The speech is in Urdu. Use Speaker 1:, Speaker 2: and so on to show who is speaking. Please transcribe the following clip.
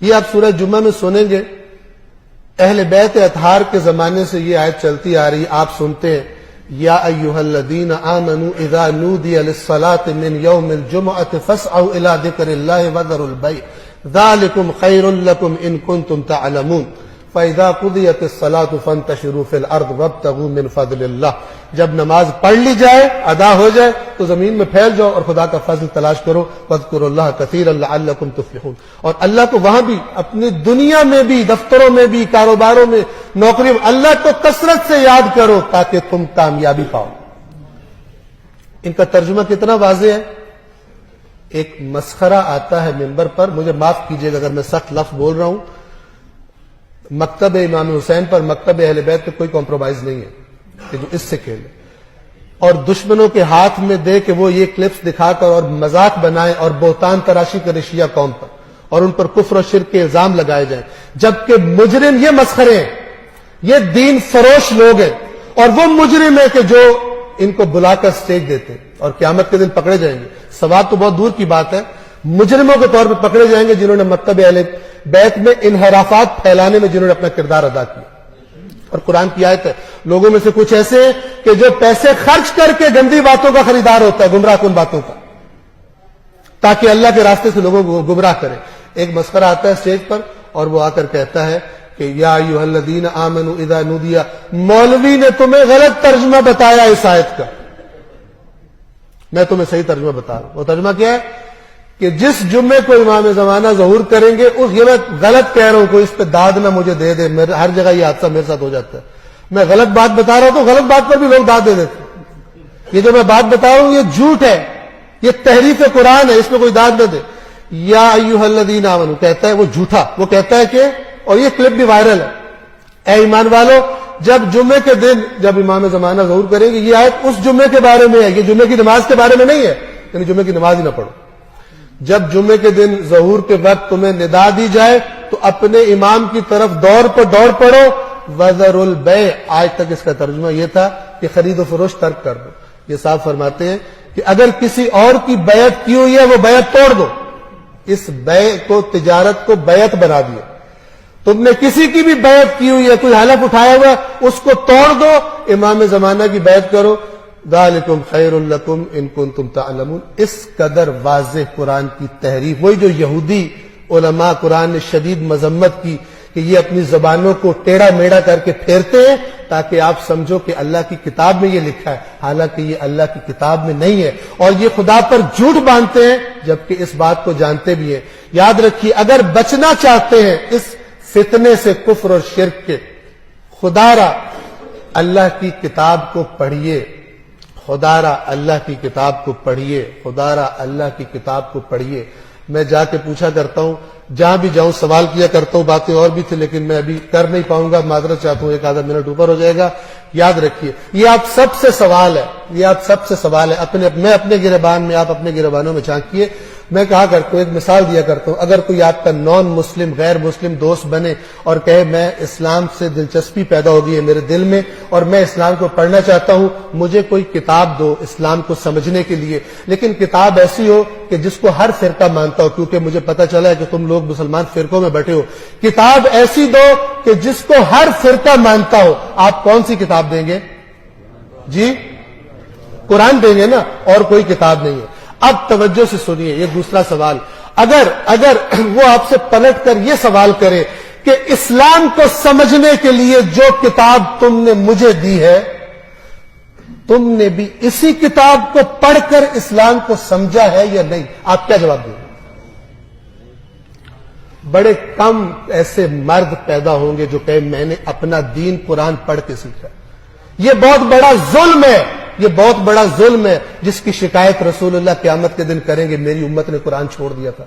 Speaker 1: یہ آپ سورہ جمعہ میں سنیں گے، اہل بیت اطہار کے زمانے سے یہ آیت چلتی آ رہی، آپ سنتے ہیں یا ایھا الذین آمنوا اذا نودی للصلاۃ من یوم الجمعۃ فاسعوا الی ذکر اللہ وذروا البیع ذلکم خیر لکم ان کنتم تعلمون فَإِذَا قُضِيَتِ الصَّلَاةُ فَانتَشِرُوا فِي الْأَرْضِ وَابْتَغُوا مِنْ فَضْلِ اللَّهِ، جب نماز پڑھ لی جائے، ادا ہو جائے تو زمین میں پھیل جاؤ اور خدا کا فضل تلاش کرو، وَاذْكُرُوا اللَّهَ كَثِيرًا لَعَلَّكُمْ تُفْلِحُونَ، اور اللہ کو وہاں بھی، اپنی دنیا میں بھی، دفتروں میں بھی، کاروباروں میں، نوکریوں میں، اللہ کو کثرت سے یاد کرو تاکہ تم کامیابی پاؤ۔ ان کا ترجمہ کتنا واضح ہے۔ ایک مسخرہ آتا ہے منبر پر، مجھے معاف کیجیے گا اگر میں سخت لفظ بول رہا ہوں، مکتب امام حسین پر، مکتب اہل بیت پہ کوئی کمپرومائز نہیں ہے کہ جو اس سے کھیلے اور دشمنوں کے ہاتھ میں دے کہ وہ یہ کلپس دکھا کر اور مذاق بنائیں اور بہتان تراشی کرے شیعہ قوم پر اور ان پر کفر و شرک کے الزام لگائے جائیں، جبکہ مجرم یہ مسخرے ہیں، یہ دین فروش لوگ ہیں، اور وہ مجرم ہے کہ جو ان کو بلا کر سٹیج دیتے اور قیامت کے دن پکڑے جائیں گے۔ ثواب تو بہت دور کی بات ہے، مجرموں کے طور پر پکڑے جائیں گے جنہوں نے مکتب اہل بیت میں انحرافات پھیلانے میں جنہوں نے اپنا کردار ادا کیا۔ اور قرآن کی آیت ہے، لوگوں میں سے کچھ ایسے ہیں کہ جو پیسے خرچ کر کے گندی باتوں کا خریدار ہوتا ہے، گمراہ کن باتوں کا، تاکہ اللہ کے راستے سے لوگوں کو گمراہ کرے۔ ایک مسخرہ آتا ہے اسٹیج پر اور وہ آ کر کہتا ہے کہ یا ایھا الذین آمنوا اذا نودی، مولوی نے تمہیں غلط ترجمہ بتایا اس آیت کا، میں تمہیں صحیح ترجمہ بتا رہا ہوں۔ وہ ترجمہ کیا ہے کہ جس جمعے کو امام زمانہ ظہور کریں گے، اس یہ میں غلط کہہ رہا ہوں، کوئی اس پہ داد نہ مجھے دے دے، ہر جگہ یہ حادثہ میرے ساتھ ہو جاتا ہے، میں غلط بات بتا رہا ہوں تو غلط بات پر بھی لوگ داد دے دیتے ہیں۔ یہ جو میں بات بتا رہا ہوں یہ جھوٹ ہے، یہ تحریف قرآن ہے، اس میں کوئی داد نہ دے۔ یا ایھا الذین آمنوا کہتا ہے وہ جھوٹا، وہ کہتا ہے کہ، اور یہ کلپ بھی وائرل ہے، اے ایمان والو، جب جمعے کے دن جب امام زمانہ ظہور کریں گے، یہ آیت اس جمعے کے بارے میں ہے، یہ جمعے کی نماز کے بارے میں نہیں ہے، یعنی جمعے کی نماز ہی نہ پڑھو۔ جب جمعے کے دن ظہور کے وقت تمہیں ندا دی جائے تو اپنے امام کی طرف دوڑ پڑو، وذروا البیع، آج تک اس کا ترجمہ یہ تھا کہ خرید و فروخت ترک کر دو۔ یہ صاحب فرماتے ہیں کہ اگر کسی اور کی بیعت کی ہوئی ہے وہ بیعت توڑ دو، اس بیع کو، تجارت کو بیعت بنا دیا۔ تم نے کسی کی بھی بیعت کی ہوئی ہے، کوئی حلف اٹھایا ہوا، اس کو توڑ دو، امام زمانہ کی بیعت کرو، ذالکم خیر لکم ان کنتم تعلمون۔ اس قدر واضح قرآن کی تحریف، وہی جو یہودی علماء قرآن نے شدید مذمت کی کہ یہ اپنی زبانوں کو ٹیڑھا میڑھا کر کے پھیرتے ہیں تاکہ آپ سمجھو کہ اللہ کی کتاب میں یہ لکھا ہے، حالانکہ یہ اللہ کی کتاب میں نہیں ہے، اور یہ خدا پر جھوٹ باندھتے ہیں جبکہ اس بات کو جانتے بھی ہیں۔ یاد رکھیے، اگر بچنا چاہتے ہیں اس فتنے سے، کفر اور شرک کے، خدا را اللہ کی کتاب کو پڑھیے، خدا را اللہ کی کتاب کو پڑھیے، خدا را اللہ کی کتاب کو پڑھیے۔ میں جا کے پوچھا کرتا ہوں، جہاں بھی جاؤں سوال کیا کرتا ہوں، باتیں اور بھی تھی لیکن میں ابھی کر نہیں پاؤں گا، معذرت چاہتا ہوں، ایک آدھا منٹ اوپر ہو جائے گا۔ یاد رکھیے، یہ آپ سب سے سوال ہے، یہ آپ سب سے سوال ہے، میں اپنے گریبان میں، آپ اپنے گریبانوں میں جھانکیے۔ میں کہا کرتا ہوں، ایک مثال دیا کرتا ہوں، اگر کوئی آپ کا نان مسلم، غیر مسلم دوست بنے اور کہے میں اسلام سے دلچسپی پیدا ہو گئی ہے میرے دل میں اور میں اسلام کو پڑھنا چاہتا ہوں، مجھے کوئی کتاب دو اسلام کو سمجھنے کے لیے، لیکن کتاب ایسی ہو کہ جس کو ہر فرقہ مانتا ہو، کیونکہ مجھے پتہ چلا ہے کہ تم لوگ مسلمان فرقوں میں بیٹھے ہو، کتاب ایسی دو کہ جس کو ہر فرقہ مانتا ہو۔ آپ کون سی کتاب دیں گے؟ جی قرآن دیں گے نا، اور کوئی کتاب نہیں ہے۔ اب توجہ سے سنیے، یہ دوسرا سوال، اگر وہ آپ سے پلٹ کر یہ سوال کرے کہ اسلام کو سمجھنے کے لیے جو کتاب تم نے مجھے دی ہے، تم نے بھی اسی کتاب کو پڑھ کر اسلام کو سمجھا ہے یا نہیں، آپ کیا جواب دیں گے؟ بڑے کم ایسے مرد پیدا ہوں گے جو کہے میں نے اپنا دین قرآن پڑھ کے سیکھا۔ یہ بہت بڑا ظلم ہے، یہ بہت بڑا ظلم ہے جس کی شکایت رسول اللہ قیامت کے دن کریں گے، میری امت نے قرآن چھوڑ دیا تھا۔